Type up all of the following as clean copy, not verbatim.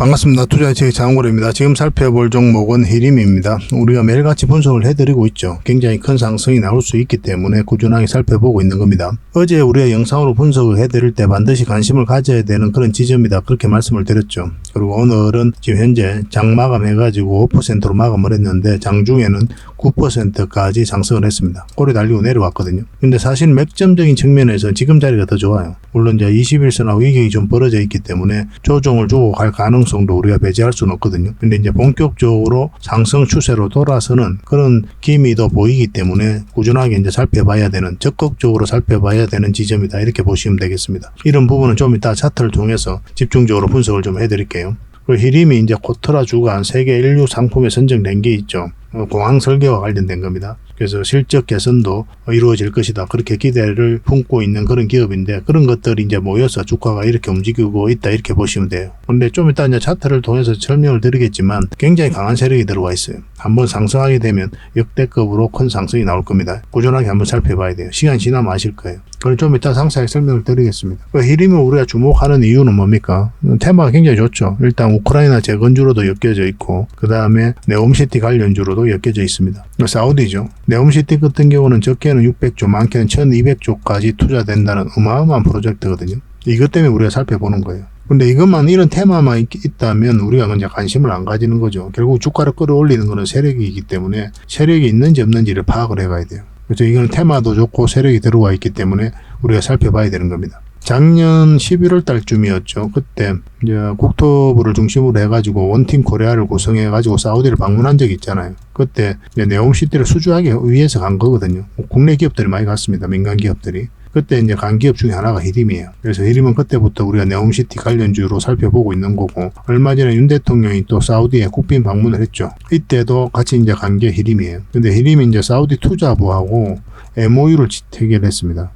반갑습니다. 투자의 장원고래입니다. 지금 살펴볼 종목은 히림입니다. 우리가 매일같이 분석을 해드리고 있죠. 굉장히 큰 상승이 나올 수 있기 때문에 꾸준하게 살펴보고 있는 겁니다. 어제 우리가 영상으로 분석을 해드릴 때 반드시 관심을 가져야 되는 그런 지점이다, 그렇게 말씀을 드렸죠. 그리고 오늘은 지금 현재 장 마감해가지고 5%로 마감을 했는데 장중에는 9%까지 상승을 했습니다. 꼬리 달리고 내려왔거든요. 근데 사실 맥점적인 측면에서 지금 자리가 더 좋아요. 물론 이제 21선하고 이격이 좀 벌어져 있기 때문에 조정을 주고 갈 가능성도 우리가 배제할 수는 없거든요. 근데 이제 본격적으로 상승 추세로 돌아서는 그런 기미도 보이기 때문에 꾸준하게 이제 살펴봐야 되는, 적극적으로 살펴봐야 되는 지점이다, 이렇게 보시면 되겠습니다. 이런 부분은 좀 이따 차트를 통해서 집중적으로 분석을 좀 해드릴게요. 그리고 히림이 이제 코트라 주간 세계 인류 상품에 선정된 게 있죠. 공항 설계와 관련된 겁니다. 그래서 실적 개선도 이루어질 것이다, 그렇게 기대를 품고 있는 그런 기업인데, 그런 것들이 이제 모여서 주가가 이렇게 움직이고 있다, 이렇게 보시면 돼요. 근데 좀 이따 이제 차트를 통해서 설명을 드리겠지만 굉장히 강한 세력이 들어와 있어요. 한번 상승하게 되면 역대급으로 큰 상승이 나올 겁니다. 꾸준하게 한번 살펴봐야 돼요. 시간이 지나면 아실 거예요. 그걸 좀 이따 상세하게 설명을 드리겠습니다. 히림을 우리가 주목하는 이유는 뭡니까? 테마가 굉장히 좋죠. 일단 우크라이나 재건주로도 엮여져 있고, 그 다음에 네옴시티 관련주로도 엮여져 있습니다. 사우디죠. 네옴시티 같은 경우는 적게는 600조, 많게는 1200조까지 투자된다는 어마어마한 프로젝트거든요. 이것 때문에 우리가 살펴보는 거예요. 근데 이것만, 이런 테마만 있다면 우리가 그냥 관심을 안 가지는 거죠. 결국 주가를 끌어올리는 것은 세력이기 때문에 세력이 있는지 없는지를 파악을 해가야 돼요. 그래서 이건 테마도 좋고 세력이 들어와 있기 때문에 우리가 살펴봐야 되는 겁니다. 작년 11월 달쯤이었죠. 그때 이제 국토부를 중심으로 해가지고 원팀 코리아를 구성해가지고 사우디를 방문한 적이 있잖아요. 그때 이제 네옴시티를 수주하기 위해서 간 거거든요. 국내 기업들이 많이 갔습니다. 민간 기업들이. 그때 이제 간 기업 중에 하나가 히림이에요. 그래서 히림은 그때부터 우리가 네옴시티 관련주로 살펴보고 있는 거고, 얼마 전에 윤 대통령이 또 사우디에 국빈 방문을 했죠. 이때도 같이 이제 간 게 히림이에요. 근데 히림이 이제 사우디 투자부하고 MOU를 체결했습니다.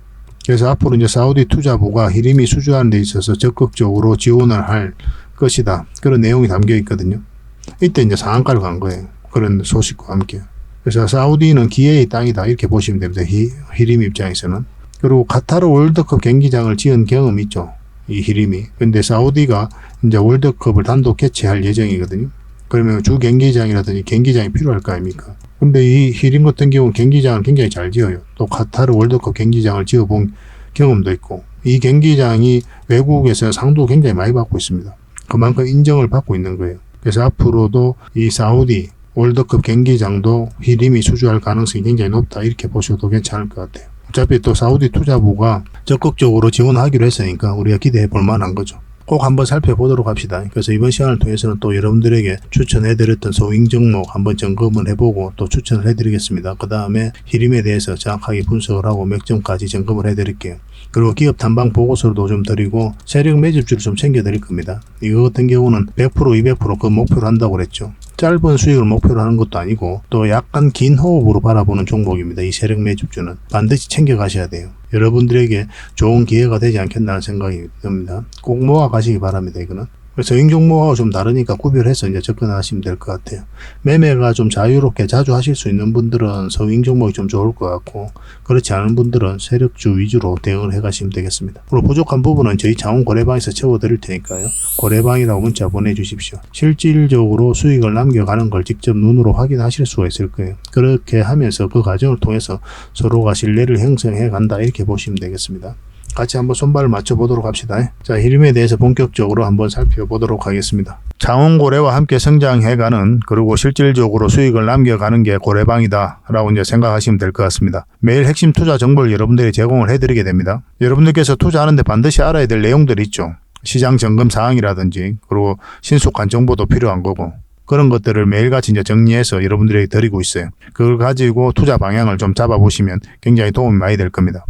그래서 앞으로 이제 사우디 투자부가 히림이 수주하는 데 있어서 적극적으로 지원을 할 것이다, 그런 내용이 담겨 있거든요. 이때 이제 상한가를 간 거예요. 그런 소식과 함께. 그래서 사우디는 기회의 땅이다, 이렇게 보시면 됩니다. 히림 입장에서는. 그리고 카타르 월드컵 경기장을 지은 경험이 있죠, 이 히림이. 근데 사우디가 이제 월드컵을 단독 개최할 예정이거든요. 그러면 주 경기장이라든지 경기장이 필요할 거 아닙니까? 근데 이 히림 같은 경우는 경기장을 굉장히 잘 지어요. 또 카타르 월드컵 경기장을 지어본 경험도 있고, 이 경기장이 외국에서 상도 굉장히 많이 받고 있습니다. 그만큼 인정을 받고 있는 거예요. 그래서 앞으로도 이 사우디 월드컵 경기장도 히림이 수주할 가능성이 굉장히 높다, 이렇게 보셔도 괜찮을 것 같아요. 어차피 또 사우디 투자부가 적극적으로 지원하기로 했으니까 우리가 기대해 볼 만한 거죠. 꼭 한번 살펴보도록 합시다. 그래서 이번 시간을 통해서는 또 여러분들에게 추천해드렸던 소잉 종목 한번 점검을 해보고 또 추천을 해드리겠습니다. 그 다음에 히림에 대해서 정확하게 분석을 하고 맥점까지 점검을 해드릴게요. 그리고 기업 탐방 보고서도 좀 드리고 세력 매집주를 좀 챙겨드릴 겁니다. 이거 같은 경우는 100% 200% 그 목표로 한다고 그랬죠. 짧은 수익을 목표로 하는 것도 아니고 또 약간 긴 호흡으로 바라보는 종목입니다. 이 세력 매집주는 반드시 챙겨가셔야 돼요. 여러분들에게 좋은 기회가 되지 않겠나는 생각이 듭니다. 꼭 모아가시기 바랍니다. 이거는. 그래서 종목하고 좀 다르니까 구별해서 이제 접근하시면 될 것 같아요. 매매가 좀 자유롭게 자주 하실 수 있는 분들은 서잉 종목이 좀 좋을 것 같고, 그렇지 않은 분들은 세력주 위주로 대응을 해가시면 되겠습니다. 그리고 부족한 부분은 저희 자원 거래방에서 채워드릴 테니까요. 거래방이라고 문자 보내주십시오. 실질적으로 수익을 남겨가는 걸 직접 눈으로 확인하실 수가 있을 거예요. 그렇게 하면서 그 과정을 통해서 서로가 신뢰를 형성해 간다, 이렇게 보시면 되겠습니다. 같이 한번 손발을 맞춰보도록 합시다. 자, 히림에 대해서 본격적으로 한번 살펴보도록 하겠습니다. 자원고래와 함께 성장해가는, 그리고 실질적으로 수익을 남겨가는 게 고래방이다 라고 이제 생각하시면 될 것 같습니다. 매일 핵심 투자 정보를 여러분들이 제공을 해드리게 됩니다. 여러분들께서 투자하는데 반드시 알아야 될 내용들이 있죠. 시장 점검 사항이라든지, 그리고 신속한 정보도 필요한 거고, 그런 것들을 매일같이 이제 정리해서 여러분들에게 드리고 있어요. 그걸 가지고 투자 방향을 좀 잡아보시면 굉장히 도움이 많이 될 겁니다.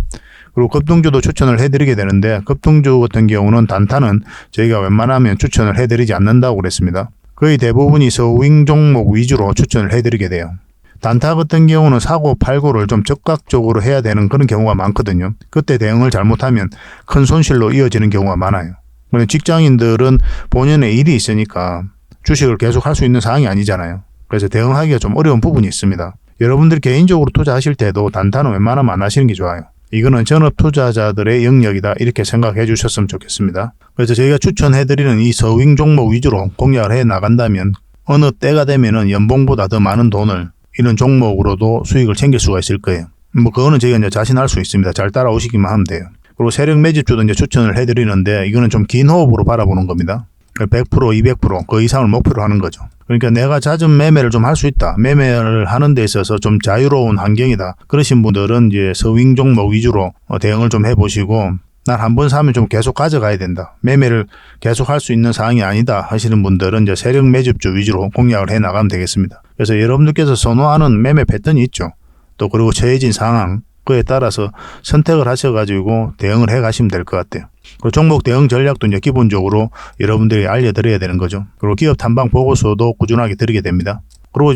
그리고 급등주도 추천을 해드리게 되는데, 급등주 같은 경우는 단타는 저희가 웬만하면 추천을 해드리지 않는다고 그랬습니다. 거의 대부분이 서윙 종목 위주로 추천을 해드리게 돼요. 단타 같은 경우는 사고 팔고를 좀 적극적으로 해야 되는 그런 경우가 많거든요. 그때 대응을 잘못하면 큰 손실로 이어지는 경우가 많아요. 그런데 직장인들은 본연의 일이 있으니까 주식을 계속 할 수 있는 상황이 아니잖아요. 그래서 대응하기가 좀 어려운 부분이 있습니다. 여러분들 개인적으로 투자하실 때도 단타는 웬만하면 안 하시는 게 좋아요. 이거는 전업 투자자들의 영역이다 이렇게 생각해 주셨으면 좋겠습니다. 그래서 저희가 추천해드리는 이 서윙 종목 위주로 공략을 해 나간다면 어느 때가 되면은 연봉보다 더 많은 돈을 이런 종목으로도 수익을 챙길 수가 있을 거예요. 뭐 그거는 저희가 이제 자신할 수 있습니다. 잘 따라오시기만 하면 돼요. 그리고 세력 매집주도 이제 추천을 해드리는데 이거는 좀 긴 호흡으로 바라보는 겁니다. 100%, 200%, 그 이상을 목표로 하는 거죠. 그러니까 내가 잦은 매매를 좀 할 수 있다. 매매를 하는 데 있어서 좀 자유로운 환경이다. 그러신 분들은 이제 서윙 종목 위주로 대응을 좀 해보시고 난 한 번 사면 좀 계속 가져가야 된다. 매매를 계속 할 수 있는 상황이 아니다 하시는 분들은 이제 세력 매집주 위주로 공략을 해 나가면 되겠습니다. 그래서 여러분들께서 선호하는 매매 패턴이 있죠. 또 그리고 처해진 상황 그에 따라서 선택을 하셔가지고 대응을 해 가시면 될 것 같아요. 그리고 종목 대응 전략도 이제 기본적으로 여러분들이 알려드려야 되는 거죠. 그리고 기업 탐방 보고서도 꾸준하게 드리게 됩니다. 그리고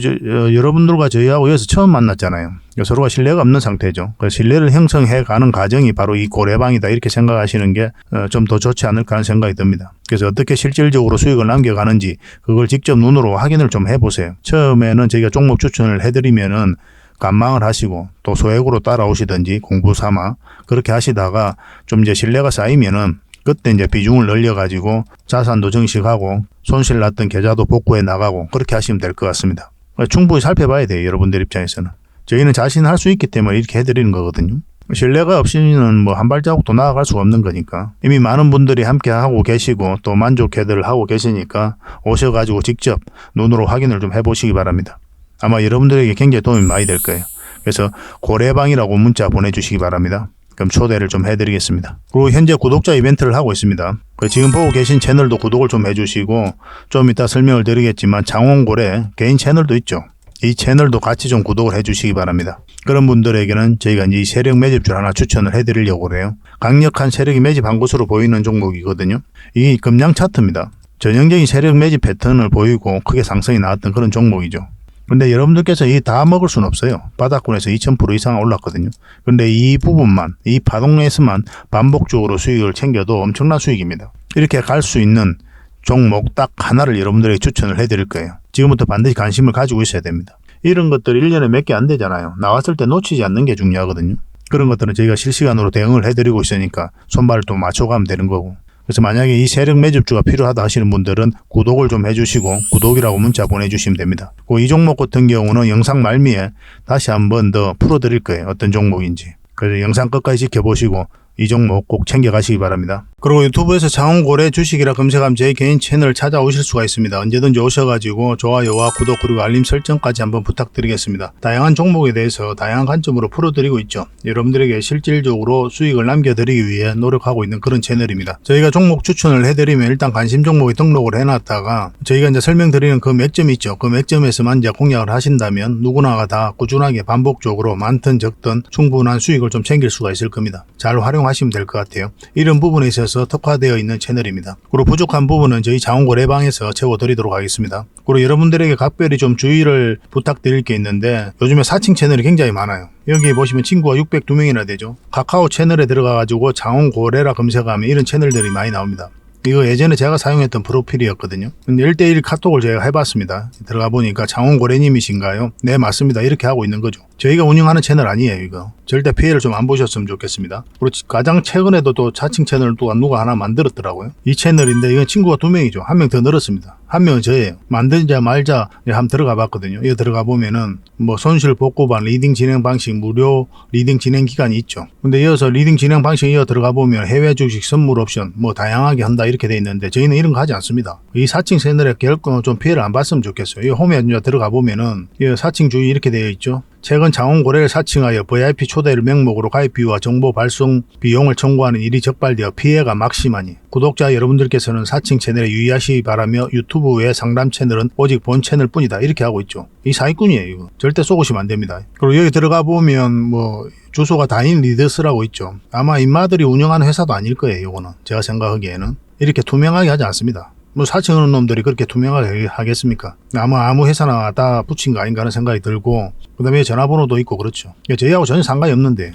여러분들과 저희하고 여기서 처음 만났잖아요. 서로가 신뢰가 없는 상태죠. 그 신뢰를 형성해 가는 과정이 바로 이 고래방이다 이렇게 생각하시는 게 좀 더 좋지 않을까 하는 생각이 듭니다. 그래서 어떻게 실질적으로 수익을 남겨가는지 그걸 직접 눈으로 확인을 좀 해보세요. 처음에는 저희가 종목 추천을 해드리면은 관망을 하시고 또 소액으로 따라오시든지 공부 삼아 그렇게 하시다가 좀 이제 신뢰가 쌓이면은 그때 이제 비중을 늘려가지고 자산도 증식하고 손실 났던 계좌도 복구해 나가고 그렇게 하시면 될 것 같습니다. 충분히 살펴봐야 돼요. 여러분들 입장에서는. 저희는 자신할 수 있기 때문에 이렇게 해드리는 거거든요. 신뢰가 없이는 뭐 한 발자국도 나아갈 수가 없는 거니까 이미 많은 분들이 함께 하고 계시고 또 만족해들 하고 계시니까 오셔가지고 직접 눈으로 확인을 좀 해보시기 바랍니다. 아마 여러분들에게 굉장히 도움이 많이 될 거예요. 그래서 고래방이라고 문자 보내주시기 바랍니다. 그럼 초대를 좀 해드리겠습니다. 그리고 현재 구독자 이벤트를 하고 있습니다. 지금 보고 계신 채널도 구독을 좀 해주시고 좀 이따 설명을 드리겠지만 장원고래 개인 채널도 있죠. 이 채널도 같이 좀 구독을 해주시기 바랍니다. 그런 분들에게는 저희가 이제 이 세력 매집줄 하나 추천을 해드리려고 그래요. 강력한 세력이 매집한 것으로 보이는 종목이거든요. 이게 금량 차트입니다. 전형적인 세력 매집 패턴을 보이고 크게 상승이 나왔던 그런 종목이죠. 근데 여러분들께서 이 다 먹을 수는 없어요. 바닥권에서 2000% 이상 올랐거든요. 근데 이 부분만, 이 파동에서만 반복적으로 수익을 챙겨도 엄청난 수익입니다. 이렇게 갈 수 있는 종목 딱 하나를 여러분들에게 추천을 해드릴 거예요. 지금부터 반드시 관심을 가지고 있어야 됩니다. 이런 것들 1년에 몇 개 안 되잖아요. 나왔을 때 놓치지 않는 게 중요하거든요. 그런 것들은 저희가 실시간으로 대응을 해드리고 있으니까 손발을 또 맞춰가면 되는 거고. 그래서 만약에 이 세력 매집주가 필요하다 하시는 분들은 구독을 좀 해주시고 구독이라고 문자 보내주시면 됩니다. 이 종목 같은 경우는 영상 말미에 다시 한번 더 풀어드릴 거예요. 어떤 종목인지. 그래서 영상 끝까지 지켜보시고 이 종목 꼭 챙겨가시기 바랍니다. 그리고 유튜브에서 장원고래 주식이라 검색하면 제 개인 채널 찾아오실 수가 있습니다. 언제든지 오셔가지고 좋아요와 구독 그리고 알림 설정까지 한번 부탁드리겠습니다. 다양한 종목에 대해서 다양한 관점으로 풀어드리고 있죠. 여러분들에게 실질적으로 수익을 남겨드리기 위해 노력하고 있는 그런 채널입니다. 저희가 종목 추천을 해드리면 일단 관심 종목에 등록을 해놨다가 저희가 이제 설명드리는 그 맥점이 있죠. 그 맥점에서만 이제 공략을 하신다면 누구나가 다 꾸준하게 반복적으로 많든 적든 충분한 수익을 좀 챙길 수가 있을 겁니다. 잘 활용하시면 될 것 같아요. 이런 부분에 있어서 특화되어 있는 채널입니다. 그리고 부족한 부분은 저희 장원고래방에서 채워드리도록 하겠습니다. 그리고 여러분들에게 각별히 좀 주의를 부탁드릴 게 있는데 요즘에 사칭 채널이 굉장히 많아요. 여기 보시면 친구가 602명이나 되죠. 카카오 채널에 들어가가지고 장원고래라 검색하면 이런 채널들이 많이 나옵니다. 이거 예전에 제가 사용했던 프로필이었거든요. 근데 1대1 카톡을 제가 해봤습니다. 들어가 보니까 장원고래님이신가요? 네, 맞습니다. 이렇게 하고 있는 거죠. 저희가 운영하는 채널 아니에요, 이거. 절대 피해를 좀 안 보셨으면 좋겠습니다. 그리고 가장 최근에도 또 자칭 채널을 또 누가 하나 만들었더라고요. 이 채널인데 이건 친구가 2명이죠. 1명 더 늘었습니다. 1명은 저예요. 만들자 말자 한번 들어가 봤거든요. 이거 들어가 보면은 뭐 손실 복구반 리딩 진행 방식 무료 리딩 진행 기간이 있죠. 근데 이어서 리딩 진행 방식 이어 들어가 보면 해외 주식 선물 옵션 뭐 다양하게 한다 이렇게 돼 있는데 저희는 이런 거 하지 않습니다. 이 사칭 채널에 결코 좀 피해를 안 봤으면 좋겠어요. 이 홈에 들어가 보면은 이 사칭 주의 이렇게 되어 있죠. 최근 장원고래를 사칭하여 VIP 초대를 명목으로 가입비와 정보 발송 비용을 청구하는 일이 적발되어 피해가 막심하니 구독자 여러분들께서는 사칭 채널에 유의하시기 바라며 유튜브 외 상담 채널은 오직 본 채널 뿐이다 이렇게 하고 있죠. 이 사기꾼이에요. 이거 절대 쏘고시면 안 됩니다. 그리고 여기 들어가 보면 뭐 주소가 다인 리더스라고 있죠. 아마 인마들이 운영하는 회사도 아닐 거예요. 이거는 제가 생각하기에는 이렇게 투명하게 하지 않습니다. 뭐 사칭하는 놈들이 그렇게 투명하게 하겠습니까? 아마 아무 회사나 다 붙인 거 아닌가 하는 생각이 들고 그다음에 전화번호도 있고 그렇죠. 저희하고 전혀 상관이 없는데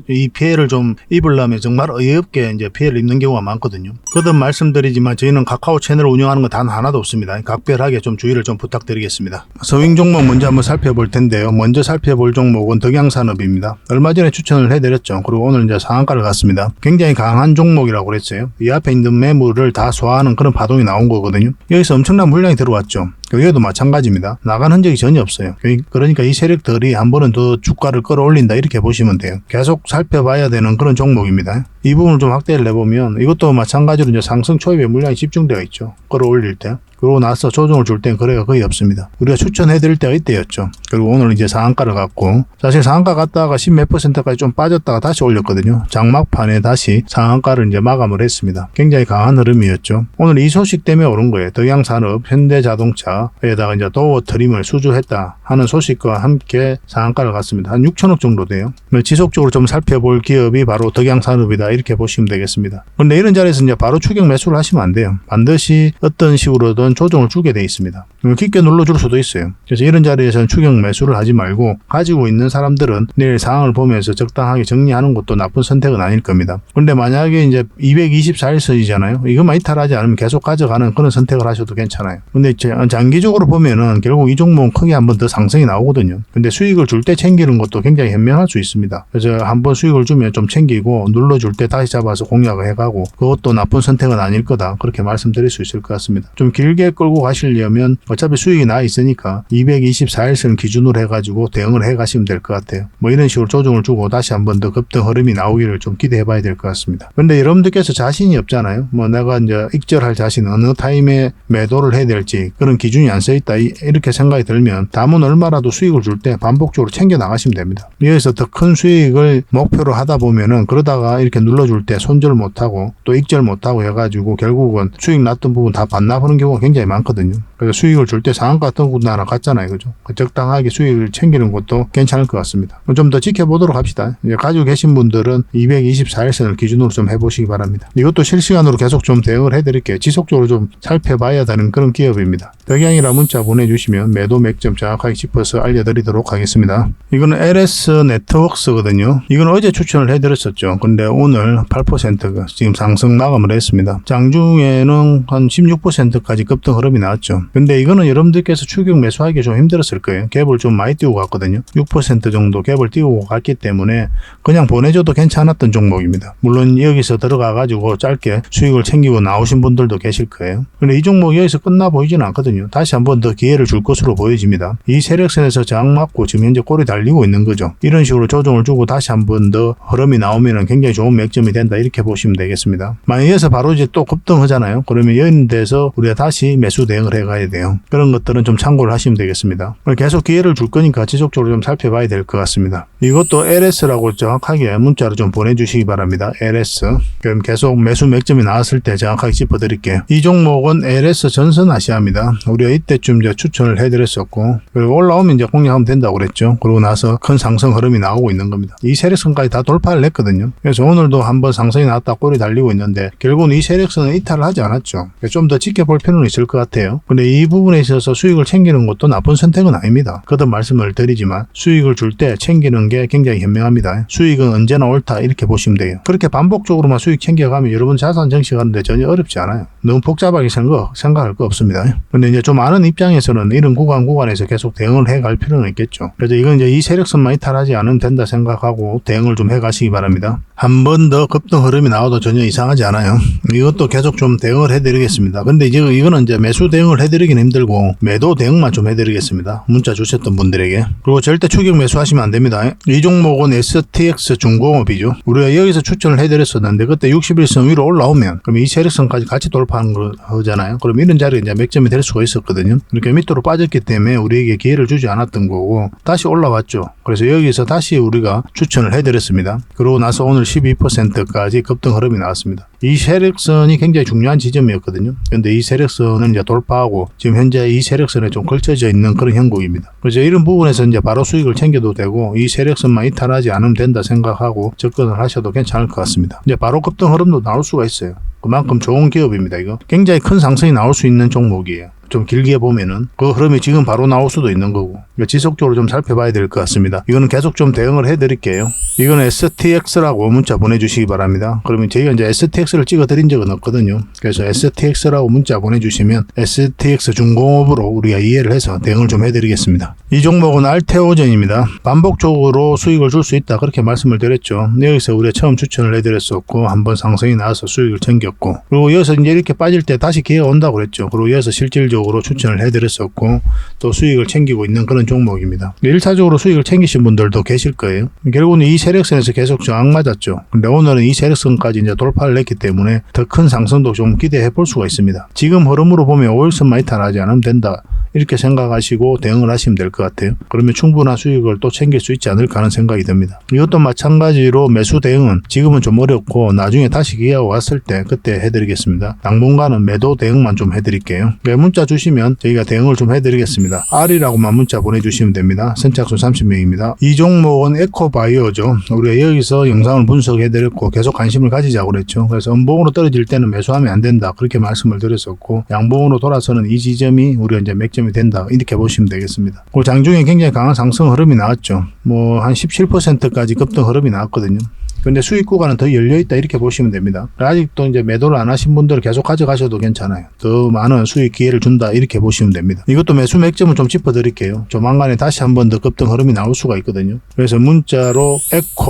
이 피해를 좀 입으려면 정말 어이없게 이제 피해를 입는 경우가 많거든요. 거듭 말씀드리지만 저희는 카카오 채널을 운영하는 건 단 하나도 없습니다. 각별하게 좀 주의를 좀 부탁드리겠습니다. 서윙 종목 먼저 한번 살펴볼 텐데요. 먼저 살펴볼 종목은 덕양산업입니다. 얼마 전에 추천을 해드렸죠. 그리고 오늘 이제 상한가를 갔습니다. 굉장히 강한 종목이라고 그랬어요. 이 앞에 있는 매물을 다 소화하는 그런 파동이 나온 거거든요. 여기서 엄청난 물량이 들어왔죠. 여기도 마찬가지입니다. 나간 흔적이 전혀 없어요. 그러니까 이 세력들이 한 번은 더 주가를 끌어올린다 이렇게 보시면 돼요. 계속 살펴봐야 되는 그런 종목입니다. 이 부분을 좀 확대를 해보면 이것도 마찬가지로 이제 상승 초입에 물량이 집중되어 있죠. 끌어올릴 때. 그러고 나서 조정을 줄 땐 거래가 거의 없습니다. 우리가 추천해드릴 때가 이때였죠. 그리고 오늘 이제 상한가를 갔고 사실 상한가 갔다가 10몇 %까지 좀 빠졌다가 다시 올렸거든요. 장막판에 다시 상한가를 이제 마감을 했습니다. 굉장히 강한 흐름이었죠. 오늘 이 소식 때문에 오른 거예요. 덕양산업, 현대자동차에다가 이제 도어 트림을 수주했다 하는 소식과 함께 상한가를 갔습니다. 한 6천억 정도 돼요. 지속적으로 좀 살펴볼 기업이 바로 덕양산업이다 이렇게 보시면 되겠습니다. 그런데 이런 자리에서 이제 바로 추격 매수를 하시면 안 돼요. 반드시 어떤 식으로든 조정을 주게 돼 있습니다. 깊게 눌러줄 수도 있어요. 그래서 이런 자리에서는 추격 매수를 하지 말고 가지고 있는 사람들은 내일 상황을 보면서 적당하게 정리하는 것도 나쁜 선택은 아닐 겁니다. 그런데 만약에 이제 224일선이잖아요. 이것만 이탈하지 않으면 계속 가져가는 그런 선택을 하셔도 괜찮아요. 근데 장기적으로 보면은 결국 이 종목은 크게 한번 더 상승이 나오거든요. 근데 수익을 줄 때 챙기는 것도 굉장히 현명할 수 있습니다. 그래서 한번 수익을 주면 좀 챙기고 눌러줄 때 다시 잡아서 공략을 해가고 그것도 나쁜 선택은 아닐 거다. 그렇게 말씀드릴 수 있을 것 같습니다. 좀 길게 끌고 가시려면 어차피 수익이 나 있으니까 224일선 기준으로 해가지고 대응을 해 가시면 될 것 같아요. 뭐 이런 식으로 조정을 주고 다시 한번 더 급등 흐름이 나오기를 좀 기대해 봐야 될 것 같습니다. 근데 여러분들께서 자신이 없잖아요. 뭐 내가 이제 익절할 자신 어느 타임에 매도를 해야 될지 그런 기준이 안 써 있다 이렇게 생각이 들면 담은 얼마라도 수익을 줄 때 반복적으로 챙겨 나가시면 됩니다. 여기서 더 큰 수익을 목표로 하다 보면은 그러다가 이렇게 눌러줄 때 손절 못하고 또 익절 못하고 해가지고 결국은 수익 났던 부분 다 반납하는 경우가 굉장히 많거든요. 그래서 수익을 줄 때 상한가 같은 것도 하나 갔잖아요. 그죠? 적당하게 수익을 챙기는 것도 괜찮을 것 같습니다. 좀 더 지켜보도록 합시다. 이제 가지고 계신 분들은 224일선을 기준으로 좀 해보시기 바랍니다. 이것도 실시간으로 계속 좀 대응을 해드릴게요. 지속적으로 좀 살펴봐야 되는 그런 기업입니다. 덕양이라 문자 보내주시면 매도 맥점 정확하게 짚어서 알려드리도록 하겠습니다. 이거는 LS 네트워크스거든요. 이건 어제 추천을 해드렸었죠. 근데 오늘 8%가 지금 상승 마감을 했습니다. 장중에는 한 16%까지 급등 흐름이 나왔죠. 근데 이거는 여러분들께서 추격 매수하기 좀 힘들었을 거예요. 갭을 좀 많이 띄우고 갔거든요. 6% 정도 갭을 띄우고 갔기 때문에 그냥 보내줘도 괜찮았던 종목입니다. 물론 여기서 들어가 가지고 짧게 수익을 챙기고 나오신 분들도 계실 거예요. 근데 이 종목이 여기서 끝나 보이지는 않거든요. 다시 한번 더 기회를 줄 것으로 보여집니다. 이 세력선에서 저항 맞고 지금 현재 꼬리 달리고 있는 거죠. 이런 식으로 조정을 주고 다시 한번 더 흐름이 나오면 굉장히 좋은 맥점이 된다 이렇게 보시면 되겠습니다. 만약 여기서 바로 이제 또 급등하잖아요. 그러면 이런 데서 우리가 다시 매수 대응을 해가야 돼요. 그런 것들은 좀 참고를 하시면 되겠습니다. 계속 기회를 줄 거니까 지속적으로 좀 살펴봐야 될 것 같습니다. 이것도 LS라고 정확하게 문자로 좀 보내주시기 바랍니다. LS. 그럼 계속 매수 맥점이 나왔을 때 정확하게 짚어드릴게요. 이 종목은 LS 전선아시아입니다. 우리가 이때쯤 이제 추천을 해드렸었고 그리고 올라오면 이제 공략하면 된다고 그랬죠. 그러고 나서 큰 상승 흐름이 나오고 있는 겁니다. 이 세력선까지 다 돌파를 했거든요. 그래서 오늘도 한번 상승이 나왔다 꼬리 달리고 있는데 결국은 이 세력선은 이탈을 하지 않았죠. 좀 더 지켜볼 필요는 있을 것 같아요. 근데 이 부분에 있어서 수익을 챙기는 것도 나쁜 선택은 아닙니다. 거듭 말씀을 드리지만 수익을 줄 때 챙기는 게 굉장히 현명합니다. 수익은 언제나 옳다 이렇게 보시면 돼요. 그렇게 반복적으로만 수익 챙겨가면 여러분 자산 정식하는데 전혀 어렵지 않아요. 너무 복잡하게 생각할 거 없습니다. 근데 이제 좀 아는 입장에서는 이런 구간에서 계속 대응을 해갈 필요는 있겠죠. 그래서 이건 이제 이 세력선만 이탈하지 않으면 된다 생각하고 대응을 좀 해가시기 바랍니다. 한 번 더 급등 흐름이 나와도 전혀 이상하지 않아요. 이것도 계속 좀 대응을 해드리겠습니다. 근데 이제 이거는 이제 매수 대응을 해드리긴 힘들고 매도 대응만 좀 해드리겠습니다. 문자 주셨던 분들에게. 그리고 절대 추격 매수하시면 안 됩니다. 이 종목은 STX 중공업이죠. 우리가 여기서 추천을 해드렸었는데 그때 61선 위로 올라오면 그럼 이 세력선까지 같이 돌파하는 거잖아요. 그럼 이런 자리에 이제 맥점이 될 수가 있었거든요. 이렇게 밑으로 빠졌기 때문에 우리에게 기회를 주지 않았던 거고 다시 올라왔죠. 그래서 여기서 다시 우리가 추천을 해드렸습니다. 그러고 나서 오늘 12%까지 급등 흐름이 나왔습니다. 이 세력선이 굉장히 중요한 지점이었거든요. 그런데 이 세력선은 이제 돌파하고 지금 현재 이 세력선에 좀 걸쳐져 있는 그런 형국입니다. 그래서 이런 부분에서 이제 바로 수익을 챙겨도 되고 이 세력선만 이탈하지 않으면 된다 생각하고 접근을 하셔도 괜찮을 것 같습니다. 이제 바로 급등 흐름도 나올 수가 있어요. 그만큼 좋은 기업입니다. 이거 굉장히 큰 상승이 나올 수 있는 종목이에요. 좀 길게 보면은 그 흐름이 지금 바로 나올 수도 있는 거고 지속적으로 좀 살펴봐야 될 것 같습니다. 이거는 계속 좀 대응을 해드릴게요. 이거는 STX라고 문자 보내주시기 바랍니다. 그러면 저희가 이제 STX를 찍어드린 적은 없거든요. 그래서 STX라고 문자 보내주시면 STX 중공업으로 우리가 이해를 해서 대응을 좀 해드리겠습니다. 이 종목은 알테오젠입니다. 반복적으로 수익을 줄 수 있다 그렇게 말씀을 드렸죠. 여기서 우리가 처음 추천을 해드렸었고 한번 상승이 나와서 수익을 챙겼고 그리고 여기서 이제 이렇게 빠질 때 다시 기회가 온다고 그랬죠. 그리고 여기서 실질적으로 추천을 해드렸었고 또 수익을 챙기고 있는 그런 종목입니다. 1차적으로 수익을 챙기신 분들도 계실 거예요. 결국은 이 세력선에서 계속 저항 맞았죠. 근데 오늘은 이 세력선까지 이제 돌파를 했기 때문에 더 큰 상승도 좀 기대해 볼 수가 있습니다. 지금 흐름으로 보면 5일선만 이탈하지 않으면 된다. 이렇게 생각하시고 대응을 하시면 될 것 같아요. 그러면 충분한 수익을 또 챙길 수 있지 않을까 하는 생각이 듭니다. 이것도 마찬가지로 매수 대응은 지금은 좀 어렵고 나중에 다시 기회가 왔을 때 그때 해드리겠습니다. 당분간은 매도 대응만 좀 해드릴게요. 문자 주시면 저희가 대응을 좀 해드리겠습니다. R이라고만 문자 보내주시면 됩니다. 선착순 30명입니다. 이 종목은 에코바이오죠. 우리가 여기서 영상을 분석해드렸고 계속 관심을 가지자고 그랬죠. 그래서 음봉으로 떨어질 때는 매수하면 안 된다 그렇게 말씀을 드렸었고 양봉으로 돌아서는 이 지점이 우리가 이제 맥점이 된다 이렇게 보시면 되겠습니다. 그 장중에 굉장히 강한 상승 흐름이 나왔죠. 뭐 한 17%까지 급등 흐름이 나왔거든요. 근데 수익 구간은 더 열려있다 이렇게 보시면 됩니다. 아직도 이제 매도를 안 하신 분들은 계속 가져가셔도 괜찮아요. 더 많은 수익 기회를 준다 이렇게 보시면 됩니다. 이것도 매수 맥점을 좀 짚어드릴게요. 조만간에 다시 한 번 더 급등 흐름이 나올 수가 있거든요. 그래서 문자로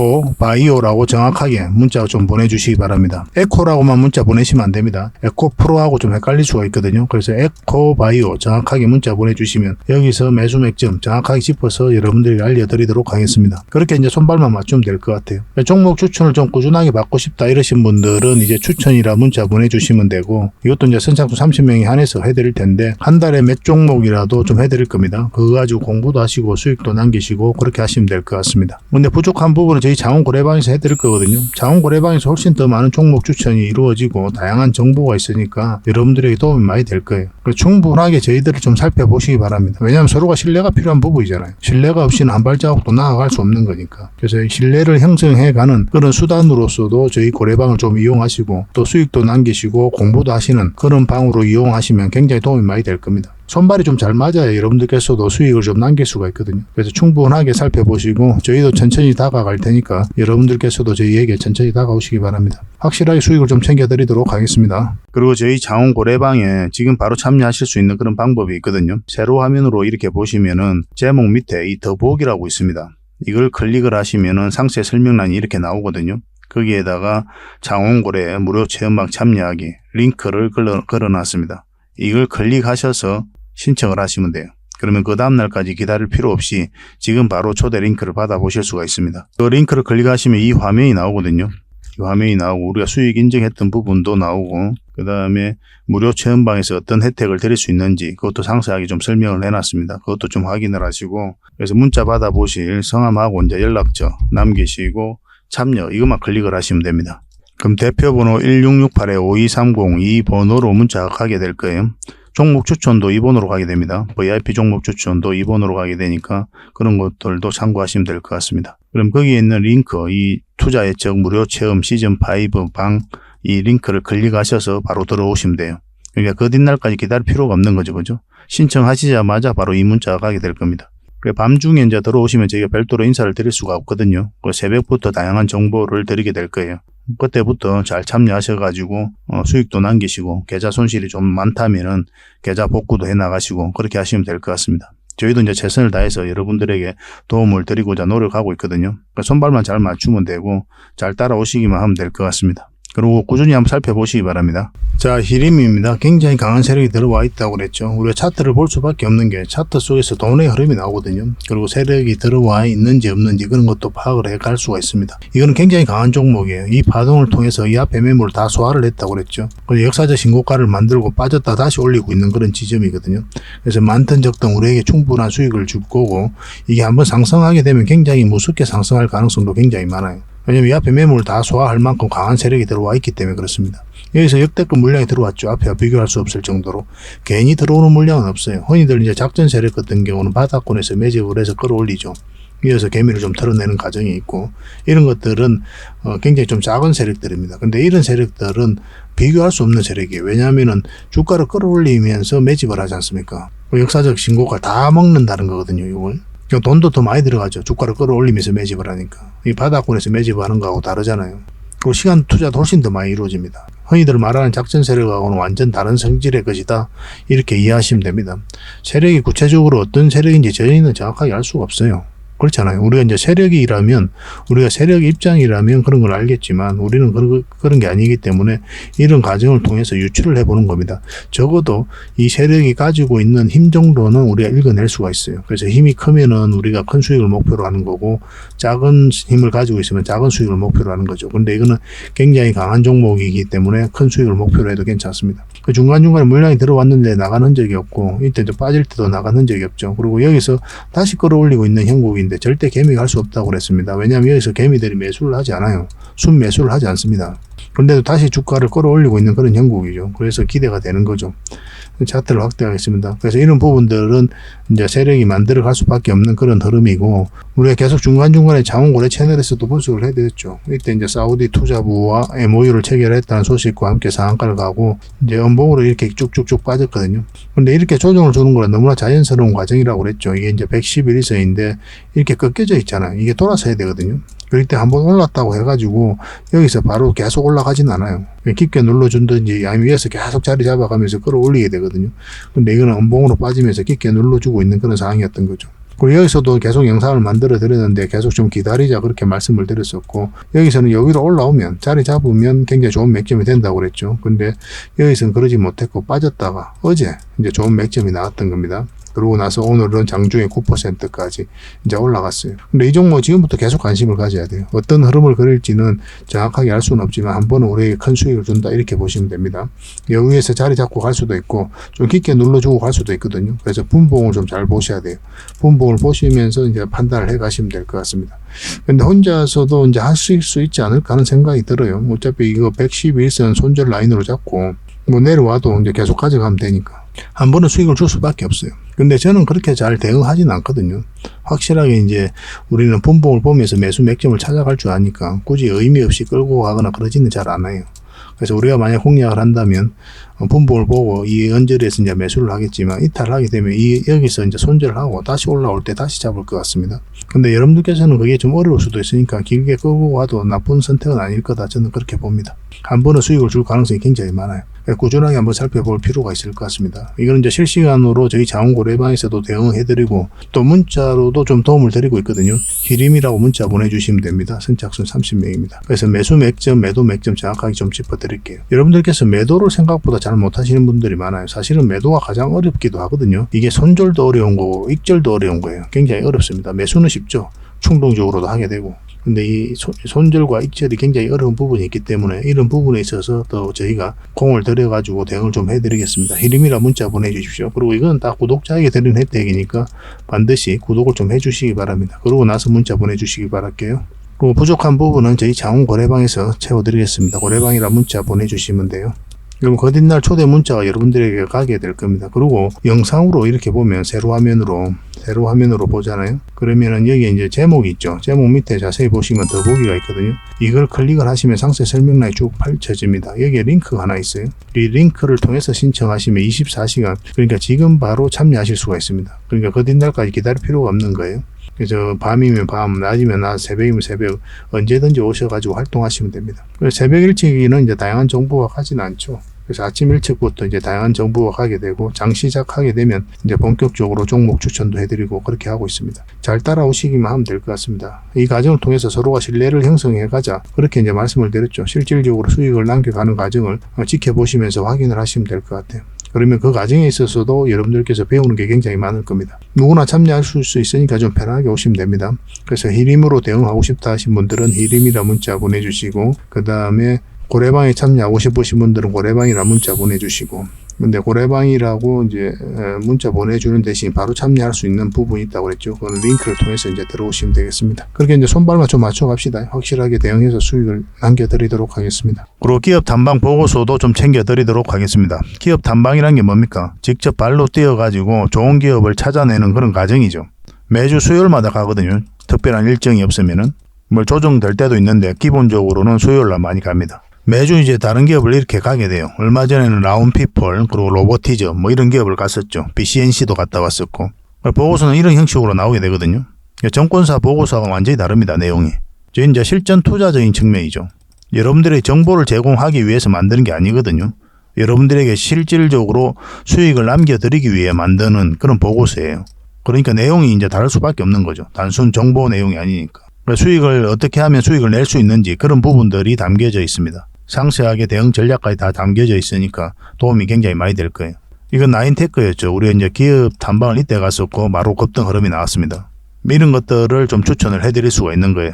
에코바이오라고 정확하게 문자 좀 보내주시기 바랍니다. 에코라고만 문자 보내시면 안 됩니다. 에코프로하고 좀 헷갈릴 수가 있거든요. 그래서 에코바이오 정확하게 문자 보내주시면 여기서 매수 맥점 정확하게 짚어서 여러분들에게 알려드리도록 하겠습니다. 그렇게 이제 손발만 맞추면 될 것 같아요. 종목 추천을 좀 꾸준하게 받고 싶다 이러신 분들은 이제 추천이라 문자 보내주시면 되고 이것도 이제 선착순 30명이 한해서 해드릴 텐데 한 달에 몇 종목이라도 좀 해드릴 겁니다. 그거 가지고 공부도 하시고 수익도 남기시고 그렇게 하시면 될 것 같습니다. 근데 부족한 부분은 저희 자원고래방에서 해드릴 거거든요. 자원고래방에서 훨씬 더 많은 종목 추천이 이루어지고 다양한 정보가 있으니까 여러분들에게 도움이 많이 될 거예요. 그래서 충분하게 저희들을 좀 살펴보시기 바랍니다. 왜냐하면 서로가 신뢰가 필요한 부분이잖아요. 신뢰가 없이는 한 발자국도 나아갈 수 없는 거니까. 그래서 신뢰를 형성해가는 그런 수단으로서도 저희 고래방을 좀 이용하시고 또 수익도 남기시고 공부도 하시는 그런 방으로 이용하시면 굉장히 도움이 많이 될 겁니다. 손발이 좀 잘 맞아야 여러분들께서도 수익을 좀 남길 수가 있거든요. 그래서 충분하게 살펴보시고 저희도 천천히 다가갈 테니까 여러분들께서도 저희에게 천천히 다가오시기 바랍니다. 확실하게 수익을 좀 챙겨드리도록 하겠습니다. 그리고 저희 자원고래방에 지금 바로 참여하실 수 있는 그런 방법이 있거든요. 세로 화면으로 이렇게 보시면은 제목 밑에 이 더보기라고 있습니다. 이걸 클릭을 하시면은 상세 설명란이 이렇게 나오거든요. 거기에다가 자원고래 무료 체험방 참여하기 링크를 걸어놨습니다. 이걸 클릭하셔서 신청을 하시면 돼요. 그러면 그 다음날까지 기다릴 필요 없이 지금 바로 초대 링크를 받아보실 수가 있습니다. 그 링크를 클릭하시면 이 화면이 나오거든요. 이 화면이 나오고 우리가 수익 인증했던 부분도 나오고 그 다음에 무료 체험방에서 어떤 혜택을 드릴 수 있는지 그것도 상세하게 좀 설명을 해놨습니다. 그것도 좀 확인을 하시고 그래서 문자 받아보실 성함하고 이제 연락처 남기시고 참여 이것만 클릭을 하시면 됩니다. 그럼 대표번호 1668-5230 이 번호로 문자가 가게 될 거예요. 종목 추천도 이 번호로 가게 됩니다. VIP 종목 추천도 이 번호로 가게 되니까 그런 것들도 참고하시면 될 것 같습니다. 그럼 거기에 있는 링크 이 투자 예측 무료 체험 시즌5 방 이 링크를 클릭하셔서 바로 들어오시면 돼요. 그러니까 그 뒷날까지 기다릴 필요가 없는 거죠. 그죠? 신청하시자마자 바로 이 문자가 가게 될 겁니다. 밤중에 이제 들어오시면 저희가 별도로 인사를 드릴 수가 없거든요. 새벽부터 다양한 정보를 드리게 될 거예요. 그때부터 잘 참여하셔가지고 수익도 남기시고 계좌 손실이 좀 많다면은 계좌 복구도 해나가시고 그렇게 하시면 될 것 같습니다. 저희도 이제 최선을 다해서 여러분들에게 도움을 드리고자 노력하고 있거든요. 그러니까 손발만 잘 맞추면 되고 잘 따라오시기만 하면 될 것 같습니다. 그리고 꾸준히 한번 살펴보시기 바랍니다. 자, 히림입니다. 굉장히 강한 세력이 들어와 있다고 그랬죠. 우리가 차트를 볼 수밖에 없는 게 차트 속에서 돈의 흐름이 나오거든요. 그리고 세력이 들어와 있는지 없는지 그런 것도 파악을 해갈 수가 있습니다. 이거는 굉장히 강한 종목이에요. 이 파동을 통해서 이 앞에 매물을 다 소화를 했다고 그랬죠. 그래서 역사적 신고가를 만들고 빠졌다 다시 올리고 있는 그런 지점이거든요. 그래서 많든 적든 우리에게 충분한 수익을 줄 거고 이게 한번 상승하게 되면 굉장히 무섭게 상승할 가능성도 굉장히 많아요. 왜냐면 이 앞에 매물을 다 소화할 만큼 강한 세력이 들어와 있기 때문에 그렇습니다. 여기서 역대급 물량이 들어왔죠. 앞에와 비교할 수 없을 정도로. 괜히 들어오는 물량은 없어요. 흔히들 이제 작전 세력 같은 경우는 바닥권에서 매집을 해서 끌어올리죠. 이어서 개미를 좀 털어내는 과정이 있고, 이런 것들은 굉장히 좀 작은 세력들입니다. 근데 이런 세력들은 비교할 수 없는 세력이에요. 왜냐하면은 주가를 끌어올리면서 매집을 하지 않습니까? 역사적 신고가 다 먹는다는 거거든요, 이걸. 돈도 더 많이 들어가죠. 주가를 끌어올리면서 매집을 하니까. 이 바닥권에서 매집하는 거하고 다르잖아요. 그리고 시간 투자도 훨씬 더 많이 이루어집니다. 흔히들 말하는 작전 세력하고는 완전 다른 성질의 것이다, 이렇게 이해하시면 됩니다. 세력이 구체적으로 어떤 세력인지 저희는 정확하게 알 수가 없어요. 그렇잖아요. 우리가 이제 세력이라면, 우리가 세력 입장이라면 그런 걸 알겠지만, 우리는 그런 게 아니기 때문에 이런 과정을 통해서 유추를 해보는 겁니다. 적어도 이 세력이 가지고 있는 힘 정도는 우리가 읽어낼 수가 있어요. 그래서 힘이 크면은 우리가 큰 수익을 목표로 하는 거고, 작은 힘을 가지고 있으면 작은 수익을 목표로 하는 거죠. 근데 이거는 굉장히 강한 종목이기 때문에 큰 수익을 목표로 해도 괜찮습니다. 그 중간중간에 물량이 들어왔는데 나간 흔적이 없고, 이때 좀 빠질 때도 나간 흔적이 없죠. 그리고 여기서 다시 끌어올리고 있는 형국인데 절대 개미가 할 수 없다고 그랬습니다. 왜냐하면 여기서 개미들이 매수를 하지 않아요. 순매수를 하지 않습니다. 그런데도 다시 주가를 끌어올리고 있는 그런 형국이죠. 그래서 기대가 되는 거죠. 차트를 확대하겠습니다. 그래서 이런 부분들은 이제 세력이 만들어갈 수밖에 없는 그런 흐름이고, 우리가 계속 중간중간에 자원거래 채널에서도 분석을 해드렸죠. 이때 이제 사우디 투자부와 MOU를 체결했다는 소식과 함께 상한가를 가고, 이제 음봉으로 이렇게 쭉쭉쭉 빠졌거든요. 근데 이렇게 조정을 주는 건 너무나 자연스러운 과정이라고 그랬죠. 이게 이제 111일선인데 이렇게 꺾여져 있잖아요. 이게 돌아서야 되거든요. 그럴 때 한번 올랐다고 해가지고 여기서 바로 계속 올라가진 않아요. 깊게 눌러준든지 아니면 위에서 계속 자리 잡아가면서 끌어올리게 되거든요. 근데 이거는 음봉으로 빠지면서 깊게 눌러주고 있는 그런 상황이었던 거죠. 그리고 여기서도 계속 영상을 만들어 드렸는데 계속 좀 기다리자, 그렇게 말씀을 드렸었고, 여기서는 여기로 올라오면 자리 잡으면 굉장히 좋은 맥점이 된다고 그랬죠. 근데 여기서는 그러지 못했고 빠졌다가 어제 이제 좋은 맥점이 나왔던 겁니다. 그러고 나서 오늘은 장중에 9%까지 이제 올라갔어요. 근데 이 종목 지금부터 계속 관심을 가져야 돼요. 어떤 흐름을 그릴지는 정확하게 알 수는 없지만 한 번은 우리에게 큰 수익을 준다, 이렇게 보시면 됩니다. 여기에서 자리 잡고 갈 수도 있고 좀 깊게 눌러주고 갈 수도 있거든요. 그래서 분봉을 좀 잘 보셔야 돼요. 분봉을 보시면서 이제 판단을 해 가시면 될 것 같습니다. 근데 혼자서도 이제 하실 수 있지 않을까 하는 생각이 들어요. 어차피 이거 111선 손절 라인으로 잡고 뭐 내려와도 이제 계속 가져가면 되니까 한 번은 수익을 줄 수밖에 없어요. 근데 저는 그렇게 잘 대응하지는 않거든요. 확실하게 이제 우리는 분봉을 보면서 매수 맥점을 찾아갈 줄 아니까 굳이 의미 없이 끌고 가거나 그러지는 잘 않아요. 그래서 우리가 만약 공략을 한다면 분봉을 보고 이 언저리에서 이제 매수를 하겠지만, 이탈하게 되면 여기서 이제 손절을 하고 다시 올라올 때 다시 잡을 것 같습니다. 근데 여러분들께서는 그게 좀 어려울 수도 있으니까 길게 끌고 와도 나쁜 선택은 아닐 거다, 저는 그렇게 봅니다. 한 번은 수익을 줄 가능성이 굉장히 많아요. 꾸준하게 한번 살펴볼 필요가 있을 것 같습니다. 이거는 이제 실시간으로 저희 자원고래방에서도 대응해드리고 또 문자로도 좀 도움을 드리고 있거든요. 히림이라고 문자 보내주시면 됩니다. 선착순 30명입니다. 그래서 매수 맥점, 매도 맥점 정확하게 좀 짚어드릴게요. 여러분들께서 매도를 생각보다 잘 못하시는 분들이 많아요. 사실은 매도가 가장 어렵기도 하거든요. 이게 손절도 어려운 거고 익절도 어려운 거예요. 굉장히 어렵습니다. 매수는 쉽죠. 충동적으로도 하게 되고. 근데 이 손절과 익절이 굉장히 어려운 부분이 있기 때문에 이런 부분에 있어서 또 저희가 공을 들여가지고 대응을 좀 해드리겠습니다. 히림이라 문자 보내주십시오. 그리고 이건 다 구독자에게 드리는 혜택이니까 반드시 구독을 좀 해주시기 바랍니다. 그러고 나서 문자 보내주시기 바랄게요. 그리고 부족한 부분은 저희 자원고래방에서 채워드리겠습니다. 고래방이라 문자 보내주시면 돼요. 그럼 거듭날 초대 문자가 여러분들에게 가게 될 겁니다. 그리고 영상으로 이렇게 보면 세로 화면으로 보잖아요. 그러면은 여기 이제 제목이 있죠. 제목 밑에 자세히 보시면 더보기가 있거든요. 이걸 클릭을 하시면 상세 설명란이 쭉 펼쳐집니다. 여기에 링크가 하나 있어요. 이 링크를 통해서 신청하시면 24시간, 그러니까 지금 바로 참여하실 수가 있습니다. 그러니까 거듭날까지 기다릴 필요가 없는 거예요. 그래서 밤이면 밤, 낮이면 낮, 새벽이면 새벽, 언제든지 오셔가지고 활동하시면 됩니다. 새벽 일찍이는 이제 다양한 정보가 가지는 않죠. 그래서 아침 일찍부터 이제 다양한 정보가 가게 되고, 장 시작하게 되면 이제 본격적으로 종목 추천도 해드리고 그렇게 하고 있습니다. 잘 따라오시기만 하면 될 것 같습니다. 이 과정을 통해서 서로가 신뢰를 형성해 가자, 그렇게 이제 말씀을 드렸죠. 실질적으로 수익을 남겨가는 과정을 지켜보시면서 확인을 하시면 될 것 같아요. 그러면 그 과정에 있어서도 여러분들께서 배우는 게 굉장히 많을 겁니다. 누구나 참여할 수 있으니까 좀 편하게 오시면 됩니다. 그래서 히림으로 대응하고 싶다 하신 분들은 히림이라 문자 보내주시고, 그 다음에 고래방에 참여하고 싶으신 분들은 고래방이라 문자 보내주시고, 근데 고래방이라고 이제 문자 보내주는 대신 바로 참여할 수 있는 부분이 있다고 그랬죠. 그건 링크를 통해서 이제 들어오시면 되겠습니다. 그렇게 이제 손발만 좀 맞춰 갑시다. 확실하게 대응해서 수익을 남겨드리도록 하겠습니다. 그리고 기업 탐방 보고서도 좀 챙겨드리도록 하겠습니다. 기업 탐방이란 게 뭡니까? 직접 발로 뛰어가지고 좋은 기업을 찾아내는 그런 과정이죠. 매주 수요일마다 가거든요. 특별한 일정이 없으면은 뭐 조정될 때도 있는데 기본적으로는 수요일 날 많이 갑니다. 매주 이제 다른 기업을 이렇게 가게 돼요. 얼마 전에는 라운피플 그리고 로보티즈 뭐 이런 기업을 갔었죠. BCNC도 갔다 왔었고. 보고서는 이런 형식으로 나오게 되거든요. 정권사 보고서가 완전히 다릅니다. 내용이. 저희 이제 실전 투자적인 측면이죠. 여러분들의 정보를 제공하기 위해서 만드는 게 아니거든요. 여러분들에게 실질적으로 수익을 남겨드리기 위해 만드는 그런 보고서예요. 그러니까 내용이 이제 다를 수밖에 없는 거죠. 단순 정보 내용이 아니니까. 수익을 어떻게 하면 수익을 낼 수 있는지 그런 부분들이 담겨져 있습니다. 상세하게 대응 전략까지 다 담겨져 있으니까 도움이 굉장히 많이 될 거예요. 이건 나인테크였죠. 우리가 이제 기업 탐방을 이때 갔었고 바로 급등 흐름이 나왔습니다. 이런 것들을 좀 추천을 해드릴 수가 있는 거예요.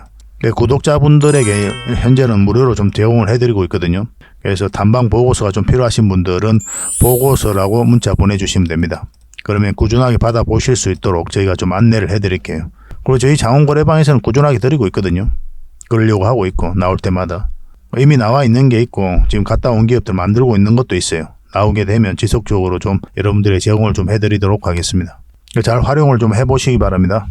구독자분들에게 현재는 무료로 좀 제공을 해드리고 있거든요. 그래서 탐방 보고서가 좀 필요하신 분들은 보고서라고 문자 보내주시면 됩니다. 그러면 꾸준하게 받아보실 수 있도록 저희가 좀 안내를 해드릴게요. 그리고 저희 장원거래방에서는 꾸준하게 드리고 있거든요. 그러려고 하고 있고 나올 때마다. 이미 나와 있는 게 있고 지금 갔다 온 기업들 만들고 있는 것도 있어요. 나오게 되면 지속적으로 좀 여러분들의 제공을 좀 해드리도록 하겠습니다. 잘 활용을 좀 해보시기 바랍니다.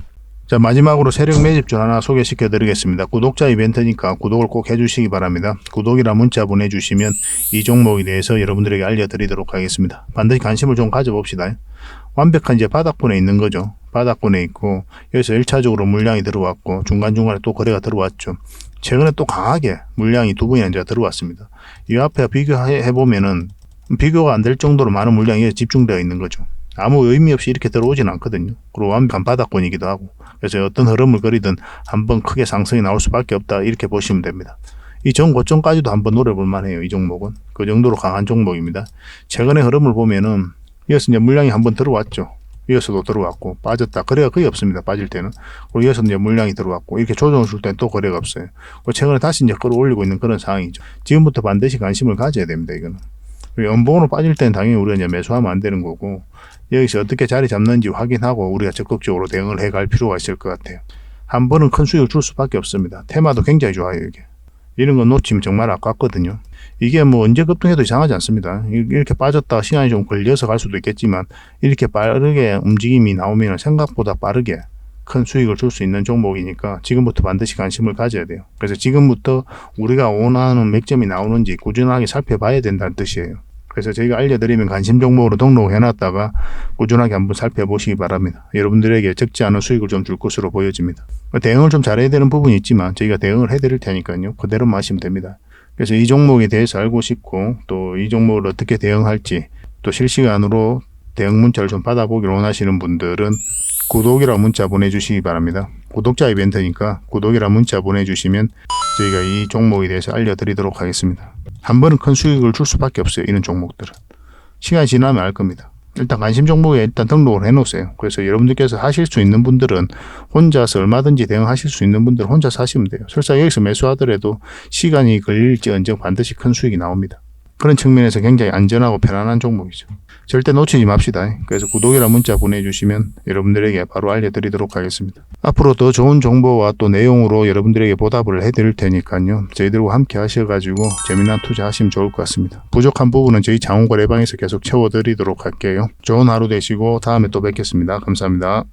자, 마지막으로 세력 매집주 하나 소개시켜 드리겠습니다. 구독자 이벤트니까 구독을 꼭 해주시기 바랍니다. 구독이라 문자 보내주시면 이 종목에 대해서 여러분들에게 알려드리도록 하겠습니다. 반드시 관심을 좀 가져봅시다. 완벽한 이제 바닥권에 있는 거죠. 바닥권에 있고 여기서 1차적으로 물량이 들어왔고 중간중간에 또 거래가 들어왔죠. 최근에 또 강하게 물량이 두 번이나 이제 들어왔습니다. 이 앞에 비교해보면은 비교가 안 될 정도로 많은 물량이 집중되어 있는 거죠. 아무 의미 없이 이렇게 들어오진 않거든요. 그리고 완벽한 바닥권이기도 하고. 그래서 어떤 흐름을 그리든 한번 크게 상승이 나올 수밖에 없다. 이렇게 보시면 됩니다. 이 전 고점까지도 한번 노려볼 만해요. 이 종목은. 그 정도로 강한 종목입니다. 최근의 흐름을 보면은 이어서 이제 물량이 한번 들어왔죠. 이어서도 들어왔고 빠졌다. 거래가 거의 없습니다. 빠질 때는. 그리고 이어서 이제 물량이 들어왔고 이렇게 조정을 줄 때는 또 거래가 없어요. 최근에 다시 이제 끌어올리고 있는 그런 상황이죠. 지금부터 반드시 관심을 가져야 됩니다. 이거는. 연봉으로 빠질 때는 당연히 우리가 이제 매수하면 안 되는 거고 여기서 어떻게 자리 잡는지 확인하고 우리가 적극적으로 대응을 해갈 필요가 있을 것 같아요. 한 번은 큰 수익을 줄 수밖에 없습니다. 테마도 굉장히 좋아요. 이게. 이런 거 놓치면 정말 아깝거든요. 이게 뭐 언제 급등해도 이상하지 않습니다. 이렇게 빠졌다 시간이 좀 걸려서 갈 수도 있겠지만 이렇게 빠르게 움직임이 나오면 생각보다 빠르게 큰 수익을 줄 수 있는 종목이니까 지금부터 반드시 관심을 가져야 돼요. 그래서 지금부터 우리가 원하는 맥점이 나오는지 꾸준하게 살펴봐야 된다는 뜻이에요. 그래서 저희가 알려드리면 관심 종목으로 등록해놨다가 꾸준하게 한번 살펴보시기 바랍니다. 여러분들에게 적지 않은 수익을 좀 줄 것으로 보여집니다. 대응을 좀 잘해야 되는 부분이 있지만 저희가 대응을 해드릴 테니까요. 그대로만 하시면 됩니다. 그래서 이 종목에 대해서 알고 싶고 또 이 종목을 어떻게 대응할지 또 실시간으로 대응 문자를 좀 받아보기를 원하시는 분들은 구독이라 문자 보내주시기 바랍니다. 구독자 이벤트니까 구독이라 문자 보내주시면 저희가 이 종목에 대해서 알려드리도록 하겠습니다. 한 번은 큰 수익을 줄 수밖에 없어요. 이런 종목들은. 시간이 지나면 알 겁니다. 일단 관심 종목에 일단 등록을 해놓으세요. 그래서 여러분들께서 하실 수 있는 분들은 혼자서 얼마든지 대응하실 수 있는 분들은 혼자서 하시면 돼요. 설사 여기서 매수하더라도 시간이 걸릴지언정 반드시 큰 수익이 나옵니다. 그런 측면에서 굉장히 안전하고 편안한 종목이죠. 절대 놓치지 맙시다. 그래서 구독이라 문자 보내주시면 여러분들에게 바로 알려드리도록 하겠습니다. 앞으로 더 좋은 정보와 또 내용으로 여러분들에게 보답을 해드릴 테니까요. 저희들과 함께 하셔가지고 재미난 투자하시면 좋을 것 같습니다. 부족한 부분은 저희 장원거래방에서 계속 채워드리도록 할게요. 좋은 하루 되시고 다음에 또 뵙겠습니다. 감사합니다.